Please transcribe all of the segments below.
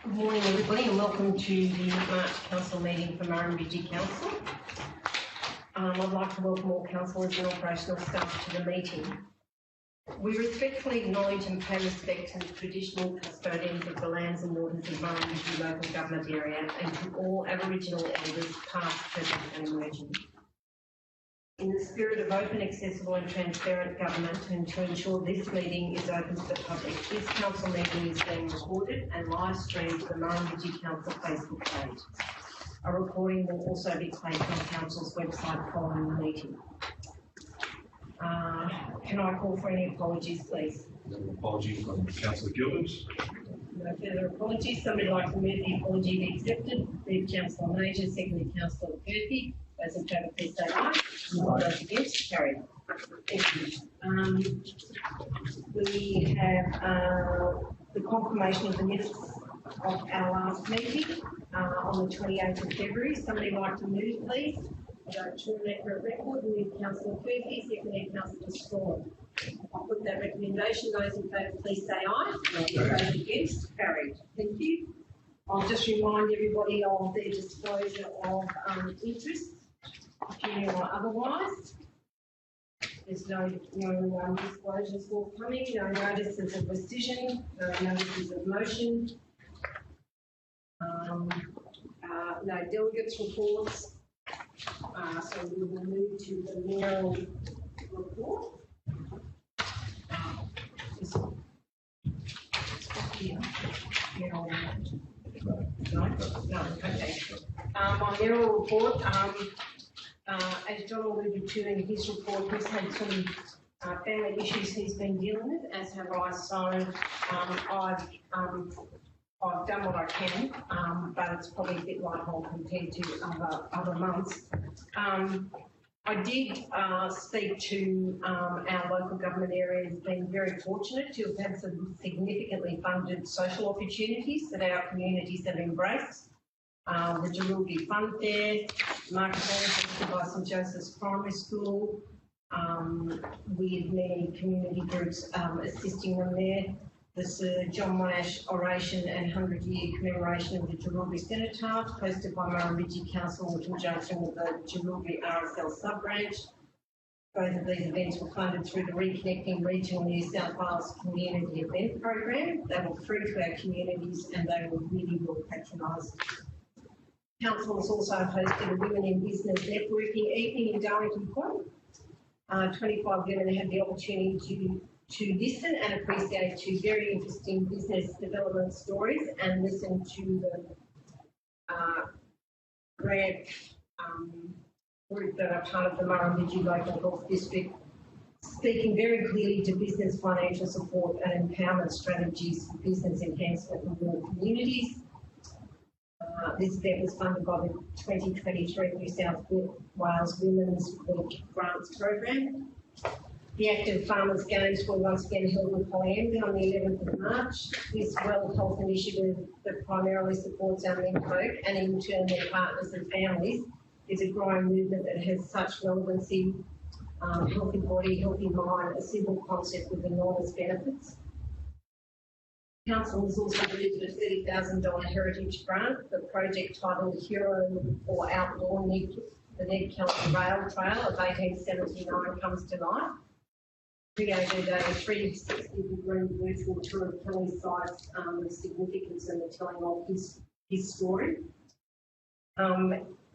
Good morning everybody and welcome to the March Council meeting for Murrumbidgee Council. I'd like to welcome all councillors and operational staff to the meeting. We respectfully acknowledge and pay respect to the traditional custodians of the lands and waters of Murrumbidgee local government area and to all Aboriginal elders past, present and emerging. In the spirit of open, accessible and transparent government and to ensure this meeting is open to the public, this council meeting is being recorded and live streamed to the Murrumbidgee Council Facebook page. A recording will also be placed on Council's website following the meeting. Can I call for any apologies, please? No apology from Councillor Gilbert. No further apologies. Somebody like to move the apology be accepted. Moved Councillor Major, seconded Councillor Murphy. Those in favour, please say aye. All those against, carried. Thank you. We have the confirmation of the minutes of our last meeting on the 28th of February. Somebody like to move, please? I don't terminate for a record. Move Councillor Murphy, seconded Councillor Strawn. I'll put that recommendation. Those in favour, please say aye. Those against, carried. Thank you. I'll just remind everybody of their disclosure of interest, pecuniary or otherwise. There's no disclosures forthcoming, no notices of rescission, no notices of motion, no delegates' reports. So we will move to the mayoral report. No, okay. My mayoral report, as John alluded to in his report, he's had some family issues he's been dealing with, as have I. So I've done what I can, but it's probably a bit light hole compared to other months. I did speak to our local government area as being very fortunate to have had some significantly funded social opportunities that our communities have embraced. The Murrumbidgee Fun Fair, market hosted by St Joseph's Primary School, with many community groups assisting them there. The Sir John Monash Oration and 100-year commemoration of the Murrumbidgee Cenotaph, hosted by Murrumbidgee Council in conjunction with the Murrumbidgee RSL sub-branch. Both of these events were funded through the Reconnecting Regional New South Wales Community Event Program. They were free to our communities and they were really well patronised. Council has also hosted a Women in Business networking evening in Darlington Point. 25 women had the opportunity to listen and appreciate two very interesting business development stories and listen to the grant group that are part of the Murrumbidgee Local Health District, speaking very clearly to business financial support and empowerment strategies for business enhancement in rural communities. This event was funded by the 2023 New South Wales Women's Week Grants Program. The Active Farmers Games were once again held in Polyamby on the 11th of March. This well health initiative that primarily supports our men folk and in turn their partners and families is a growing movement that has such relevancy, healthy body, healthy mind, a simple concept with enormous benefits. Council has also moved a $30,000 heritage grant. The project titled Hero or Outlaw the Ned Kelly Rail Trail of 1879 comes to life. Created a 360-degree virtual tour of Kelly's sites, the significance and the telling of his story.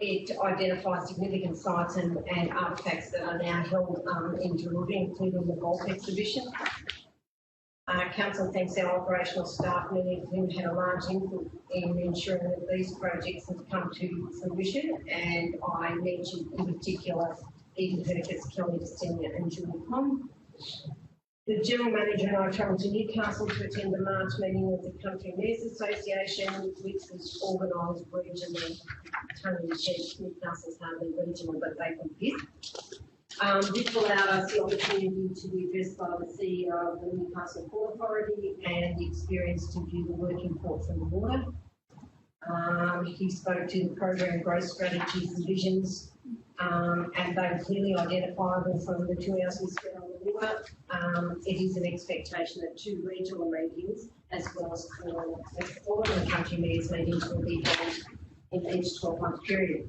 It identifies significant sites and artefacts that are now held in Murrumbidgee, including the golf exhibition. Council thanks our operational staff, many of whom had a large input in ensuring that these projects have come to fruition, and I mentioned in particular Eden Hercus, Kelly DeSenia and Julie Pond. The General Manager and I travelled to Newcastle to attend the March meeting of the Country Mayors Association, which was organised regionally. Tongue-in-cheek, Newcastle's hardly regional, but they compete. This allowed us the opportunity to be addressed by the CEO of the Newcastle Port Authority and the experience to view the working port from the water. He spoke to the program growth strategies and visions, and they were clearly identifiable from the 2 hours we spent on the water. It is an expectation that 2 regional meetings, as well for all of the country mayors meetings will be held in each 12-month period.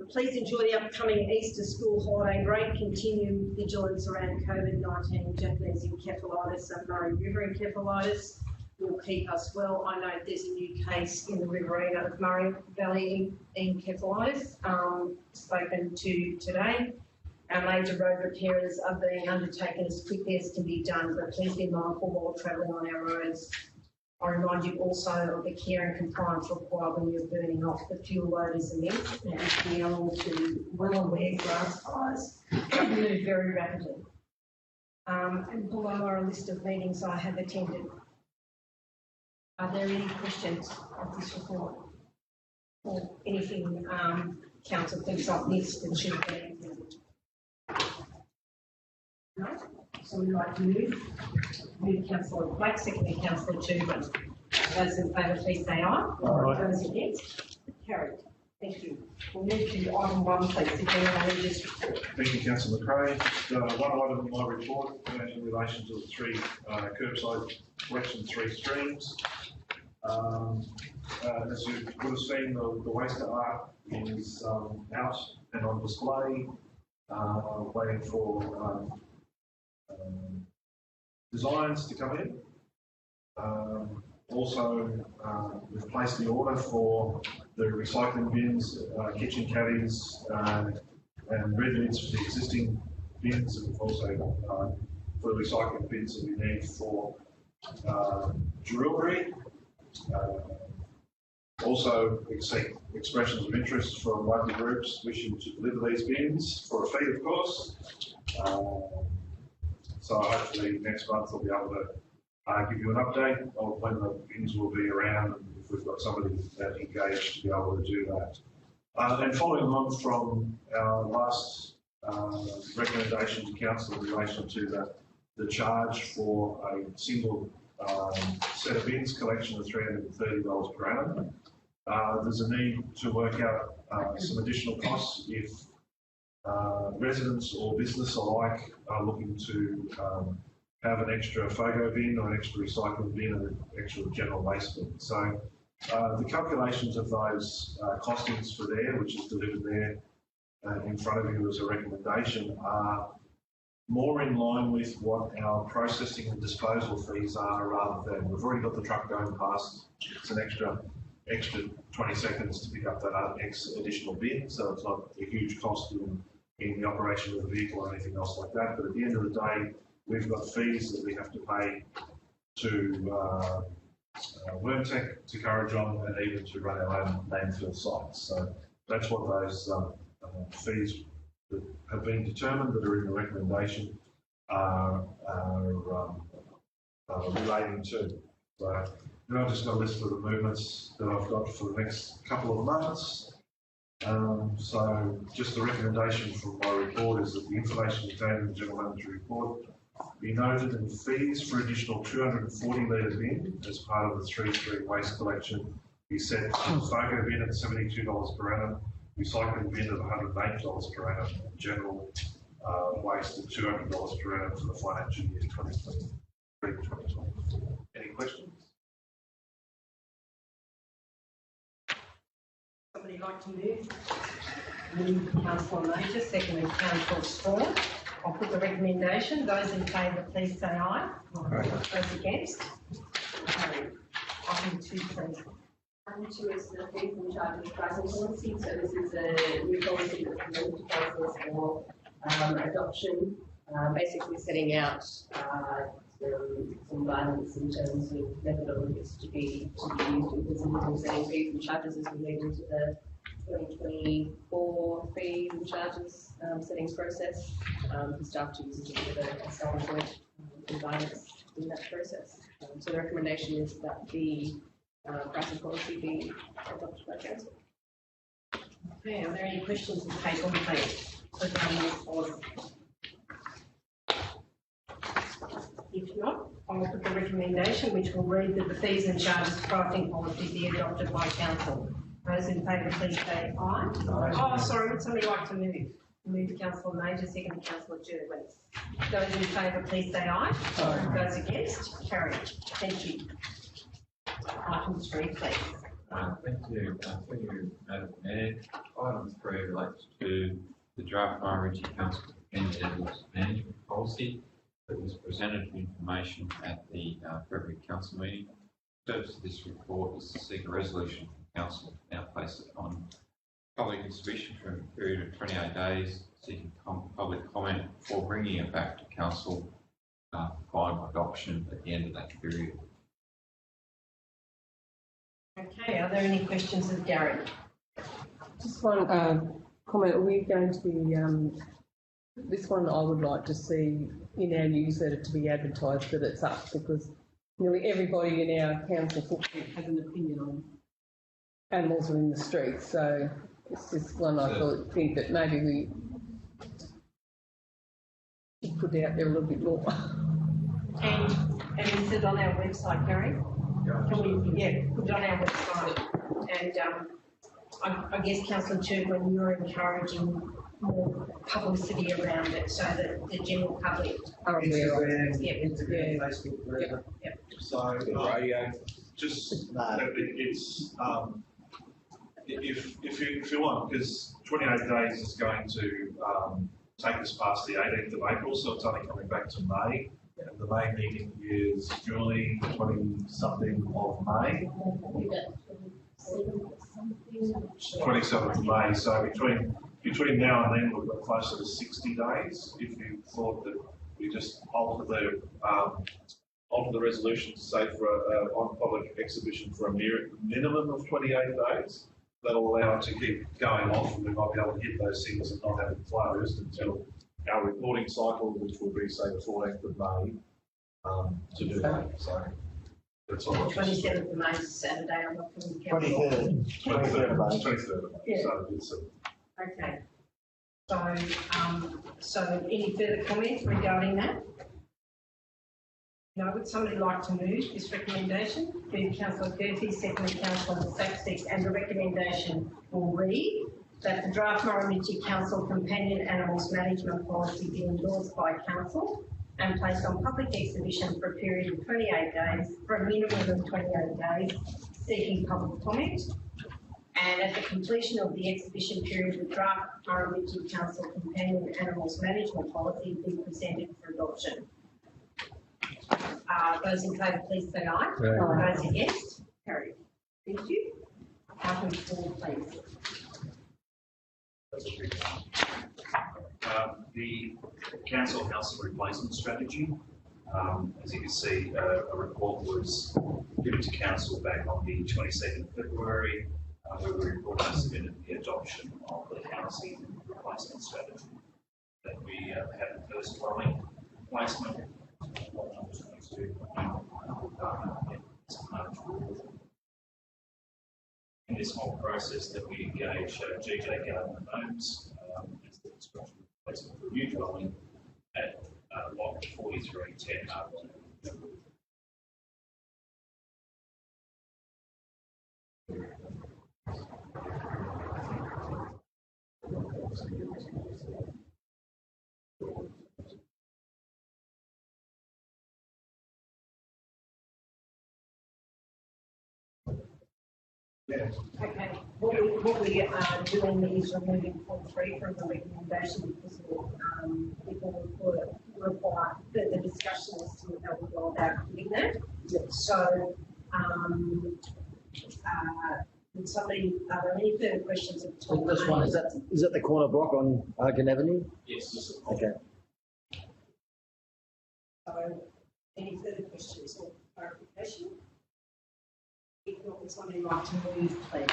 Please enjoy the upcoming Easter school holiday break. Continue vigilance around COVID-19, Japanese encephalitis and Murray River encephalitis will keep us well. I know there's a new case in the Riverina of Murray Valley encephalitis spoken to today. Our major road repairs are being undertaken as quickly as can be done, but please be mindful while travelling on our roads. I remind you also of the care and compliance required when you're burning off. The fuel load is immense, and as we are all too well aware, grass fires move very rapidly. And below are a list of meetings I have attended. Are there any questions of this report? Or anything Council thinks I've missed and should be? No? So we'd like to move Councillor Black, secondly Councillor Chubin. Those in favour, please say aye. Aye. Those against? Carried. Thank you. We'll move to item 1, please, the General Manager's report. Thank you, Councillor McRae. One item in my report in relation to the 3 curbside collection 3 streams. As you would have seen, the waste art is out and on display, waiting for designs to come in. Also, we've placed the order for the recycling bins, kitchen caddies, and red lids for the existing bins, and we've also for the recycling bins that we need for jewellery. Also, expressions of interest from local groups wishing to deliver these bins for a fee, of course. So hopefully next month I'll be able to give you an update of when the bins will be around and if we've got somebody engaged to be able to do that. And following on from our last recommendation to Council in relation to the charge for a single set of bins collection of $330 per annum, there's a need to work out some additional costs if residents or business alike are looking to have an extra photo bin or an extra recycling bin and an extra general waste bin. So the calculations of those costings for there, which is delivered there in front of you as a recommendation, are more in line with what our processing and disposal fees are rather than, we've already got the truck going past, it's an extra 20 seconds to pick up that additional bin, so it's not a huge cost in the operation of the vehicle or anything else like that. But at the end of the day, we've got fees that we have to pay to Wormtech, to Currajong, and even to run our own landfill sites. So that's what those fees that have been determined that are in the recommendation are relating to. So then I've just got a list of the movements that I've got for the next couple of months. So just the recommendation from my report is that the information contained in the General Manager report be noted and fees for additional 240 litre bin as part of the 3 street waste collection be set to photo bin at $72 per annum, recycling bin at $108 per annum, and general waste at $200 per annum for the financial year 2023-2024. Any questions? Somebody like to move? Councillor Major, secondly Councillor Strong. I'll put the recommendation. Those in favour, please say aye. Aye. Those against? Item 2, please. Item 2 is the fees and charges pricing policy. So this is a new policy that's been to council for adoption, basically setting out some guidance in terms of methodologies to be used in presenting setting fees and charges as we move into the 2024 fees and charges setting process for staff to use as a bit of a starting point and guidance in that process. So the recommendation is that the pricing policy be adopted by council. Okay, are there any questions to take on, please? If not, I will put the recommendation, which will read that the fees and charges pricing policy be adopted by council. Those in favour, please say aye. Aye. Oh, sorry, would somebody like to move? Move Councillor Major, second Councillor Jerwin. Those in favour, please say aye. Aye. Those against? carried. Thank you. Item 3, please. Thank you, Madam Mayor. Item 3 relates to the draft Murrumbidgee Council Independent Management Policy that was presented for information at the February Council meeting. The purpose of this report is to seek a resolution from Council to now place it on public exhibition for a period of 28 days, seeking public comment before bringing it back to Council for final adoption at the end of that period. Okay, are there any questions of Gary? Just one comment. Are we going to be, this one I would like to see in our newsletter to be advertised that it's up, because nearly everybody in our council footprint has an opinion on animals are in the streets. So it's just one I think that maybe we should put out there a little bit more. And is it on our website, Gary? Can we, put it on our website? And I guess, Councillor Church, you're encouraging more publicity around it so that the general public are aware of it. Instagram, Facebook, wherever. So, just it's if you want, because 28 days is going to take us past the 18th of April, so it's only coming back to May. And the May meeting is July 20-something of May. 27th of May. So between now and then, we've got closer to 60 days. If you thought that we just alter the resolution to say for on public exhibition for a minimum of 28 days, that'll allow it to keep going off, and we might be able to hit those things and not have it closed until our reporting cycle, which will be, say, the 14th of May, to do that. So that's all. 27th of May is Saturday. I'm not going to count. 23rd of May. 23rd of May. Yeah. So it's Okay. So any further comments regarding that? No, would somebody like to move this recommendation? Moved Councillor Gertie, seconded Councillor Saxton, and the recommendation will read that the draft Murrumbidgee Council Companion Animals Management Policy be endorsed by Council and placed on public exhibition for a period of 28 days, for a minimum of 28 days, seeking public comment. And at the completion of the exhibition period, the draft Murrumbidgee Council Companion Animals Management Policy be presented for adoption. Those in favour, please say aye. Aye. Those against, carried. Thank you. Item 4, please. The Council Housing Replacement Strategy, as you can see, a report was given to Council back on the 22nd of February, where we reported submitted the adoption of the Housing Replacement Strategy. That we had the first dwelling placement, in this whole process that we engage GJ Gardner Homes as the construction replacement for a new dwelling at lot 4310 Arden. Okay. What we are doing is removing point 3 from the recommendation because it will require further discussion as to how we go about doing that. Yep. So, would somebody, are there any further questions at all? This one, is that the corner block on Argan Avenue? Yes. Okay. So, any further questions or clarification? If not, would somebody like to move, please?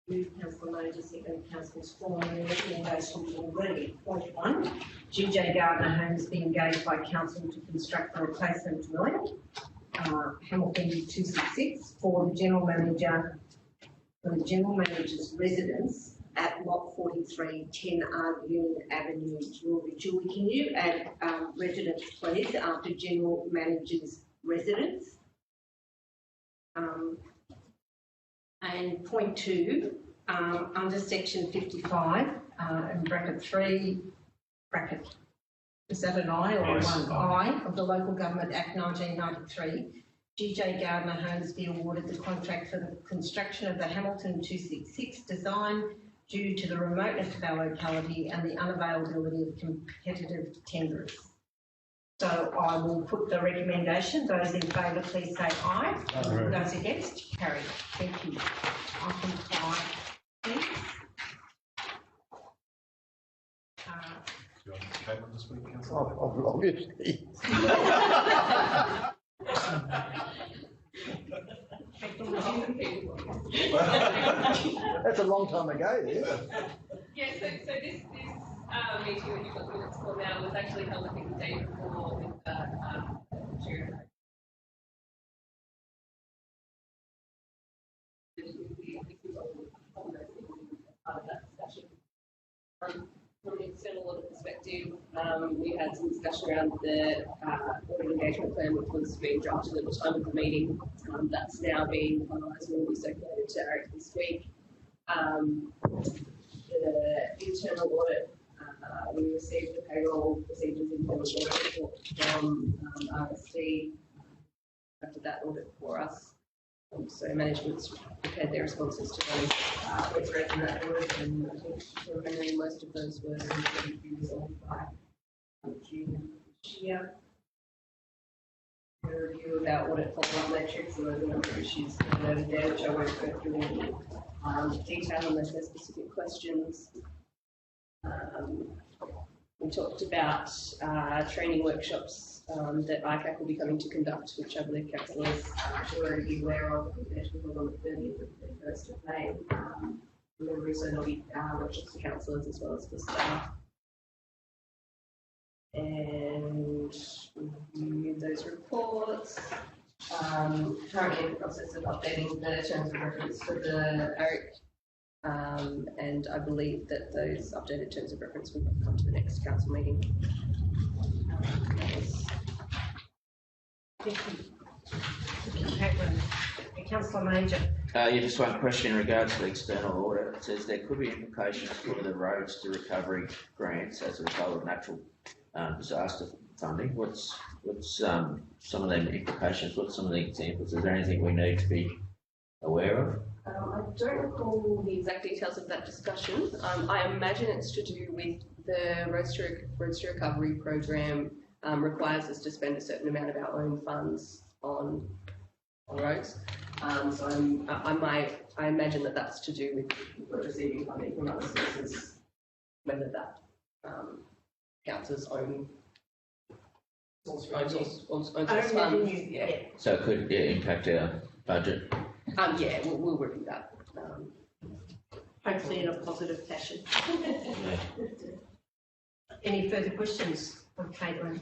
Move Councillor Major, second Councillor Strong, and the recommendation will read. Point 1, GJ Gardner Homes be engaged by Council to construct a replacement dwelling, Hamilton 266, for the General Manager, for the General Manager's residence at lot 43, 10 Arden Avenue, Murrumbidgee. Julie, can you add residence, please, after General Manager's residence? And point 2, under section 55, in bracket 3, bracket Is that an I or Yes, one? aye. I of the Local Government Act 1993. GJ Gardner Homes be awarded the contract for the construction of the Hamilton 266 design due to the remoteness of our locality and the unavailability of competitive tenderers. So I will put the recommendation. Those in favour, please say aye. Aye. Those against, carried. Thank you. Item 5, please. Do you want to take on this week, Councillor? Obviously. That's a long time ago, yeah. Yeah, so this meeting that you've got minutes for now was actually held, I think, the day before with the chair. Part of that discussion. From an external audit perspective, we had some discussion around the audit engagement plan, which was being drafted at the time of the meeting. That's now being finalised and will be circulated to Eric this week. The internal audit, we received the payroll procedures internal audit report from RSD after that audit for us. So management's prepared their responses to those what's read in that audit, and I think from memory most of those were resolved by June this year. A review of our audit follow-up metrics, and there's a number of issues noted there which I won't go through in detail unless there's specific questions. We talked about training workshops that ICAC will be coming to conduct, which I believe councillors should already be aware of. They're held on the 30th of the 1st of May. Remember, also there'll be workshops for councillors as well as for staff. And review those reports. Currently in the process of updating the terms of reference for the ARIC. And I believe that those updated terms of reference will come to the next council meeting. Thank you. Councillor Major. Yeah, just one question in regards to the external audit. It says there could be implications for the roads to recovery grants as a result of natural disaster funding. What's some of the implications? What's some of the examples? Is there anything we need to be aware of? I don't recall the exact details of that discussion. I imagine it's to do with the Roads to Recovery program requires us to spend a certain amount of our own funds on roads. So I imagine that that's to do with receiving funding from other sources, whether that counts as own source funds. Yeah. So it could impact our budget. Yeah, we'll review that. Hopefully in a positive fashion. Yeah. Any further questions of Caitlin?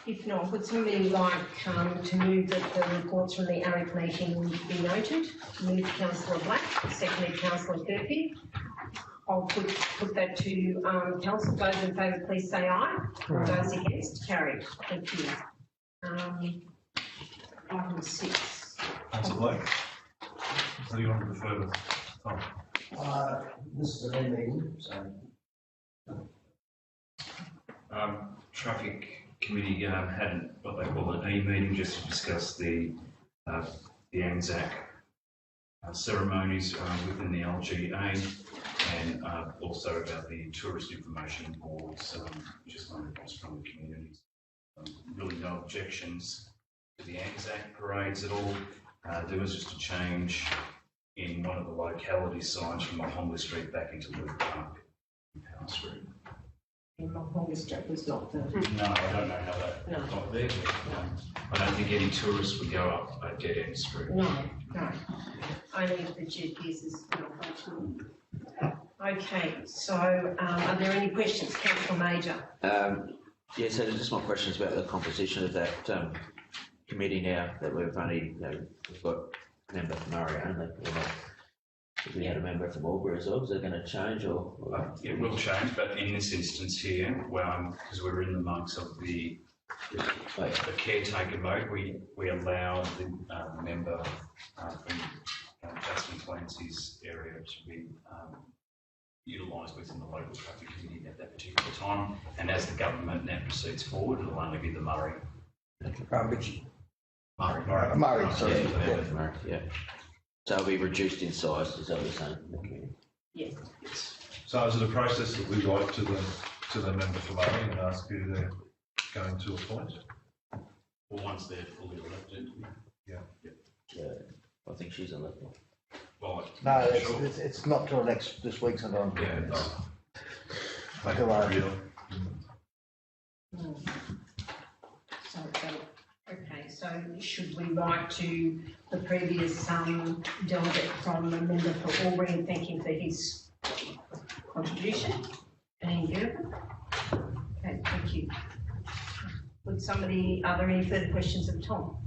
If not, would somebody like to move that the reports from the ARIC meeting be noted? Move Councillor Black, seconded Councillor Kirby. I'll put that to council. Those in favour, please say aye. Those against, carried. Thank you. Item 6. Councillor Blake. So you want to defer to Tom? This is an e-meeting, so. Traffic committee had what they call an e-meeting just to discuss the ANZAC ceremonies within the LGA and also about the tourist information boards, which is one across from the communities. Really no objections to the ANZAC parades at all. There was just a change in one of the locality signs from Murrumbidgee Street back into Luke Park in Power Street. In Murrumbidgee Street was not the... No, I don't know how that got there, but I don't think any tourists would go up a dead end street. No. Only if the GPS is not functional. Okay, so are there any questions? Councillor Major. Yeah, so just my questions about the composition of that committee now that we've only, we've got a member from Murray only. If we had a member from Albury as well, is that going to change or? It will change, but in this instance here, because we're in the monks of the caretaker mode, we allow the member from Justin Clancy's area to be utilised within the local traffic committee at that particular time. And as the government now proceeds forward, it'll only be the Murray. Murray, sorry. Yeah, Murray, yeah. So it'll be reduced in size, is that what you're saying? Okay. Yes. So is it a process that we write to the member for Murray and ask who they're going to appoint? Or once they're fully elected. Yeah. Yeah, I think she's elected. Well, No, sure. it's not till this week sometime. Yeah, no. Go on. So, okay, so should we write to the previous delegate from the member for Albury and thank him for his contribution? And Gerben? Okay, thank you. Are there any further questions of Tom?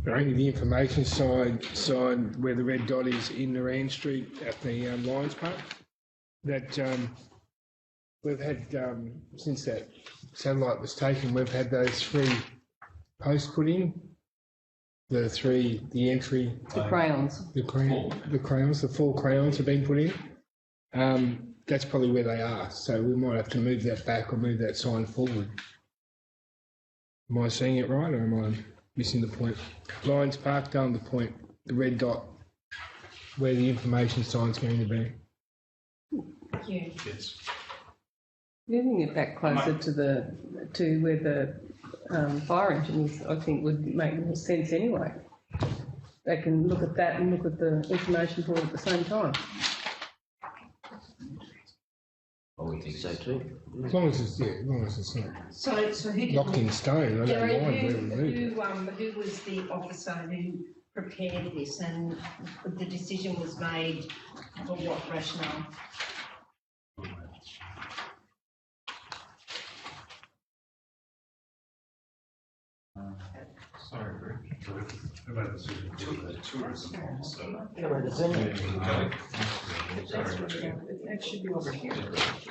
Only the information side where the red dot is in Naran Street at the Lions Park. That we've had, since that satellite was taken, we've had those 3 posts put in. The entry. The crayons. The crayons, the 4 crayons have been put in. That's probably where they are. So we might have to move that back or move that sign forward. Am I seeing it right or am I missing the point? Lions Park, down the point, the red dot, where the information sign's going to be. Thank you. Yes. Moving it back closer to where the fire engine is, I think would make more sense anyway. They can look at that and look at the information board at the same time. I would think so too. As long as it's not So who did? locked in stone, I don't Gary, mind where we move it. who was the officer who prepared this and the decision was made for what rationale? Sorry, Rick. Who made the decision? The tourism officer. It should be over here.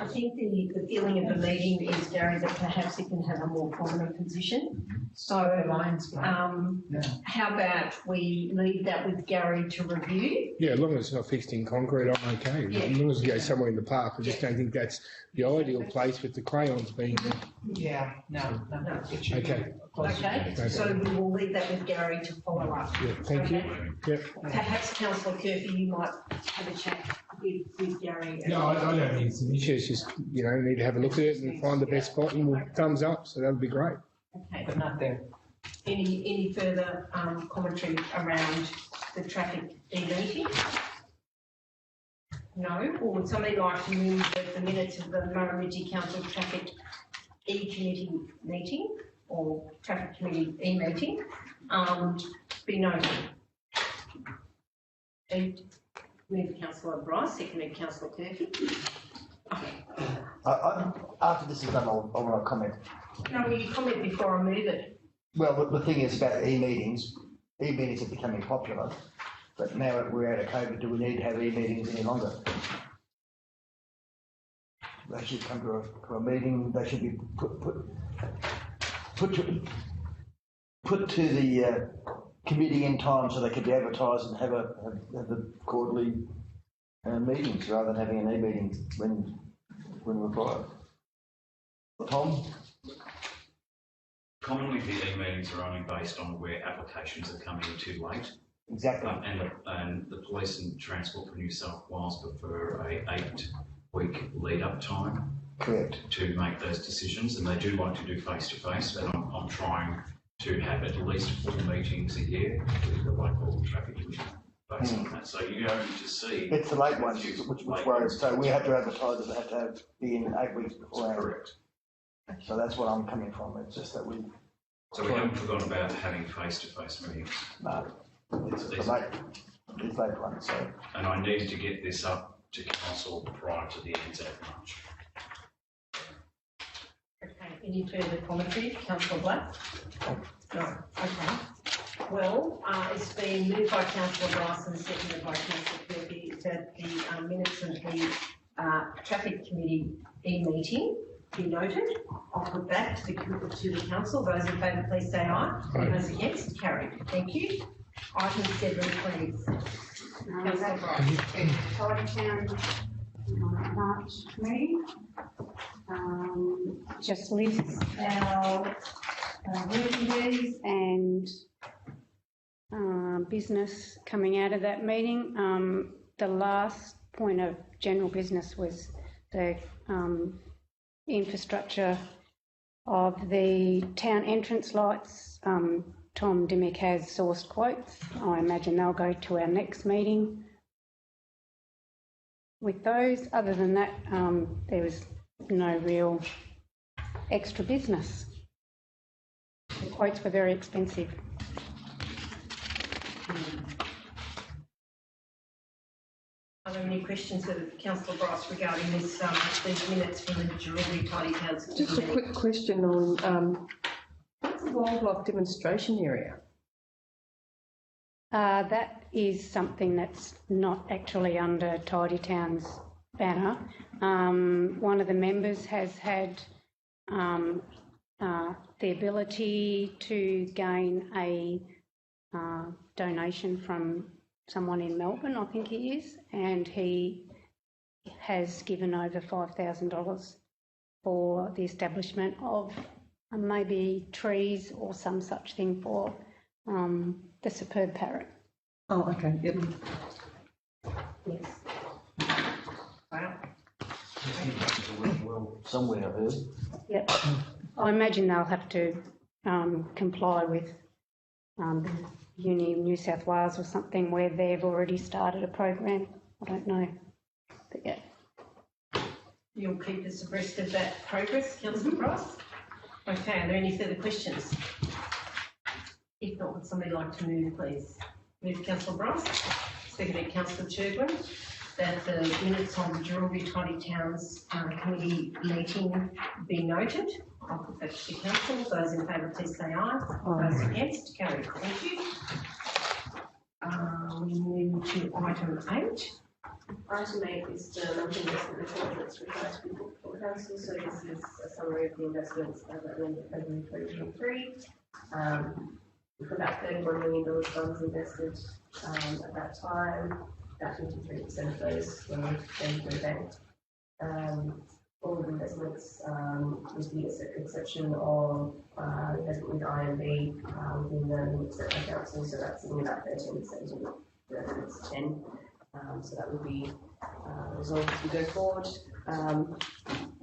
I think the feeling of the meeting is, Gary, that perhaps he can have a more prominent position. So, how about we leave that with Gary to review? Yeah, as long as it's not fixed in concrete, I'm okay. Yeah. As long as it goes somewhere in the park, I just don't think that's the ideal place with the crayons being there. Yeah, no. It should be Okay. closer. Okay, so we will leave that with Gary to follow up. Yeah, thank you. Yep. Perhaps Councillor Kirby, you might have a chat with Gary. No, I don't think it's an issue. It's just, need to have a look at it and find the best spot and we'll thumbs up. So that would be great. Okay. But not there. Any further commentary around the traffic e-meeting? No? Or would somebody like to move that the minutes of the Murrumbidgee Council Traffic E-Committee meeting or Traffic Committee e-meeting be noted? Move Councillor Bryce, seconded Councillor Kirby. After this is done, I want to comment. No, will you comment before I move it? Well, the thing is about e-meetings are becoming popular, but now that we're out of COVID, do we need to have e-meetings any longer? They should come to a meeting, they should be put to the committee in time so they could be advertised and have the quarterly meetings rather than having an e-meeting when required. Tom? Commonly, the e-meetings are only based on where applications are coming in too late. Exactly. And the police and Transport for New South Wales prefer a 8-week lead-up time. Correct. To make those decisions, and they do like to do face-to-face, but I'm trying to have at least 4 meetings a year with the local traffic commission based on that. So you're going to see... It's the late ones, which worries. So we have to advertise it, they have to be in 8 weeks before. Correct. So that's what I'm coming from. It's just that we... So we haven't forgotten about having face-to-face meetings. No, it's the late ones, so... And I need to get this up to council prior to the end of March. Okay, any further commentary? Councillor Black? No, okay. Well, it's been moved by Councillor Bryce and seconded by Councillor Kirby that the minutes of the Traffic Committee e-meeting be noted. I'll put that to the council. Those in favour, please say aye. Those against, carried. Thank you. Item 7, please. Councillor Bryce. Tidy Town March meeting. Just lists our working days and business coming out of that meeting. The last point of general business was the infrastructure of the town entrance lights. Tom Dimmick has sourced quotes. I imagine they'll go to our next meeting with those. Other than that, there was no real extra business. The quotes were very expensive. Are there any questions of Councillor Bryce regarding this, these minutes from the Murrumbidgee Tidy Towns? Just a quick question on what's the wildlife demonstration area? That is something that's not actually under Tidy Towns banner. One of the members has had the ability to gain a donation from someone in Melbourne, I think he is, and he has given over $5,000 for the establishment of maybe trees or some such thing for the superb parrot. Oh, okay. Yep. Yes. Wow. Somewhere I heard. Yep. I imagine they'll have to comply with Uni New South Wales or something where they've already started a program. I don't know. But yeah. You'll keep us abreast of that progress, Councillor Bryce? Okay, are there any further questions? If not, would somebody like to move, please? Move Councillor Bryce, seconded Councillor Churgwin, that the minutes on the Murrumbidgee Tidy Towns committee meeting be noted. I'll put that to the council. Those in favour, please say aye. Those against, carried. Thank you. We move to item 8. Item 8 is the monthly investment report that's required to be put before council. So this is a summary of the investments as at the end of February 2023. With about $31 million funds invested at that time. About 53% of those were then through the bank. All of the investments, with the exception of investment with IMB within the limits set by council, so that's in about 13% of the limits 10. So that will be resolved as we go forward.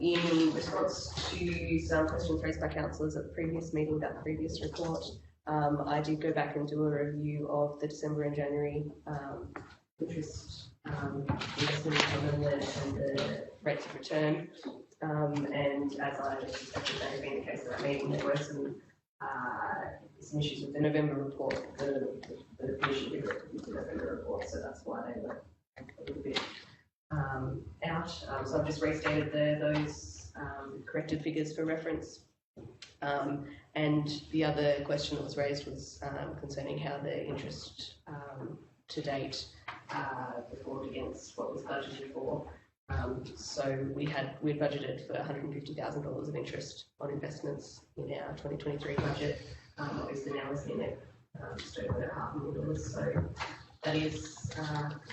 In response to some questions raised by councillors at the previous meeting, that previous report, I did go back and do a review of the December and January interest investment and the rates of return. And as I expected that had been the case at that meeting, there were some issues with the November report, the issue with the November report, so that's why they were a little bit out. So I've just restated those corrected figures for reference. And the other question that was raised was concerning how the interest to date performed against what was budgeted for. So we had budgeted for $150,000 of interest on investments in our 2023 budget. Obviously now we're seeing it just over $500,000. So that is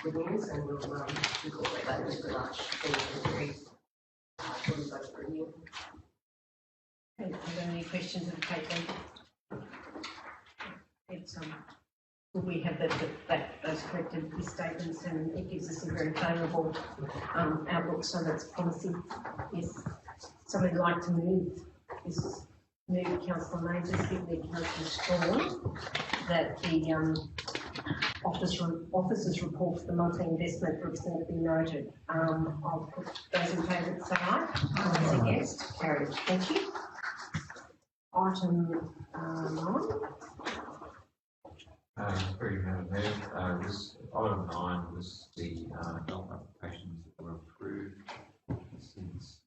good news, and we'll incorporate that into the March 2023 quarterly budget review. Are there any questions of Kate? It's we have those corrected statements, and it gives us a very favourable outlook, so that's promising. Yes, somebody like to move this. Move Councillor May, just give the Councillor Strawn that the officers' report for the monthly investment representative be noted. I'll put those in favour say aye. Those against, carried. Thank you. Item 9. Very Madam Mayor, this item 9 was the health applications that were approved since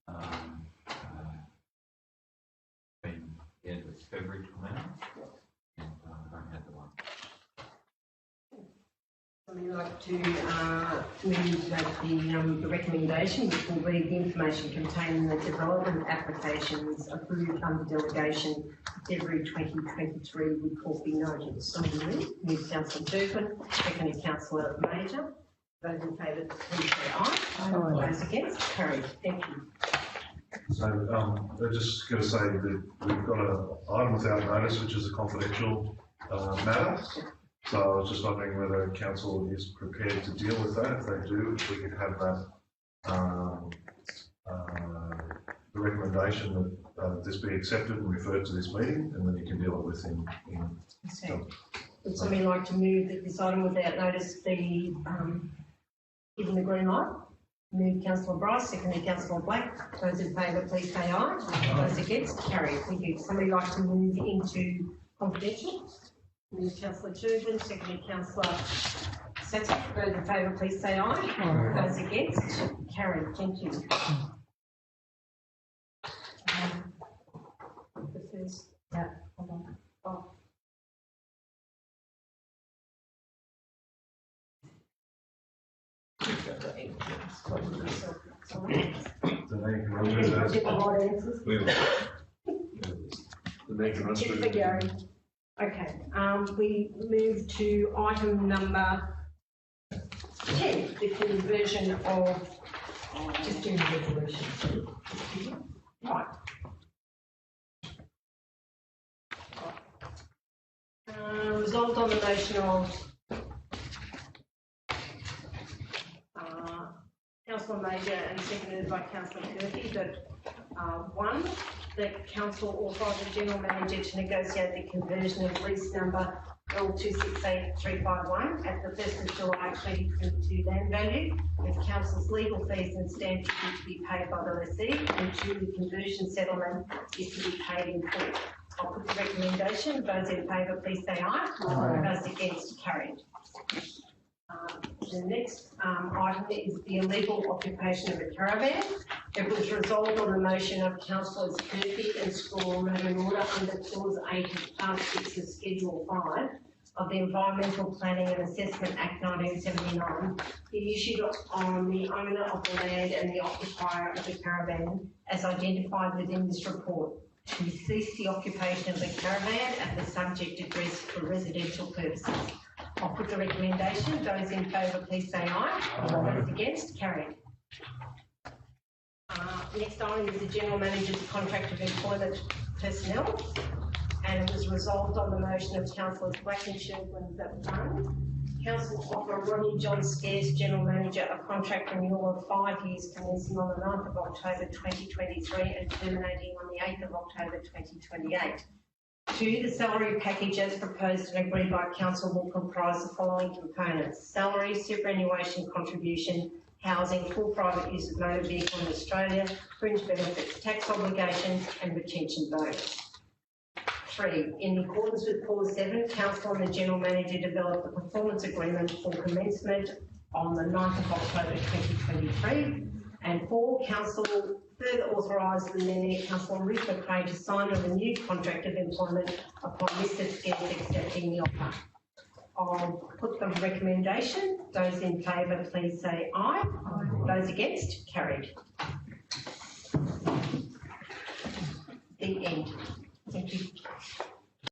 been the end of February till now, and I don't have the one. I'd like to move that the recommendation, which will be the information contained in the development applications approved under delegation February 2023 report be noted. So move Councillor Durkin, seconded Councillor Major. Those in favour, please say aye. Aye. Those against, carried. Thank you. So, I'm just going to say that we've got an item without notice, which is a confidential matter. So I was just wondering whether council is prepared to deal with that. If they do, if we could have that, the recommendation that this be accepted and referred to this meeting, and then you can deal with it in Would somebody like to move that this item without notice be given the green light? Move Councillor Bryce, seconded Councillor Black. Those in favour, please say aye. Those against, carried. Thank you. Somebody like to move into confidential? Move Councillor Turvin, seconded Councillor Satter. Those in favour, please say aye. Those against, carried. Thank you. The first, yeah, hold on. Oh. Okay, we move to item number 10, the conversion of, just doing the resolution. Right. Resolved on the motion of Councillor Major and seconded by Councillor Kirby that one, that council authorise the general manager to negotiate the conversion of lease number L268351 at the 1st of July 2022 land value, with council's legal fees and stamp duty to be paid by the lessee, and two, the conversion settlement is to be paid in full. I'll put the recommendation. Those in favour, please say aye. Those against, carried. The next item is the illegal occupation of a caravan. It was resolved on the motion of Councillors Kirby and Score in order under Clause 8 of Part 6 of Schedule 5 of the Environmental Planning and Assessment Act 1979 be issued on the owner of the land and the occupier of the caravan as identified within this report to cease the occupation of the caravan at the subject address for residential purposes. I'll put the recommendation. Those in favour, please say aye. Those against, carried. Next item is the General Manager's Contract of Employment Personnel, and it was resolved on the motion of Councillors Black and Sherwin that one. Council offer Ronnie John Scarce, General Manager, a contract renewal of 5 years commencing on the 9th of October 2023 and terminating on the 8th of October 2028. 2, the salary package as proposed and agreed by Council will comprise the following components: salary, superannuation contribution, housing, full private use of motor vehicle in Australia, fringe benefits, tax obligations and retention bonus. 3, in accordance with Clause 7, Council and the General Manager develop the performance agreement for commencement on the 9th of October 2023. And 4, Council further authorise the then Councillor Ruth McRae to sign a renewed contract of employment upon Mr Scarce accepting the offer. I'll put the recommendation. Those in favour, please say aye. Those against, carried. The end. Thank you.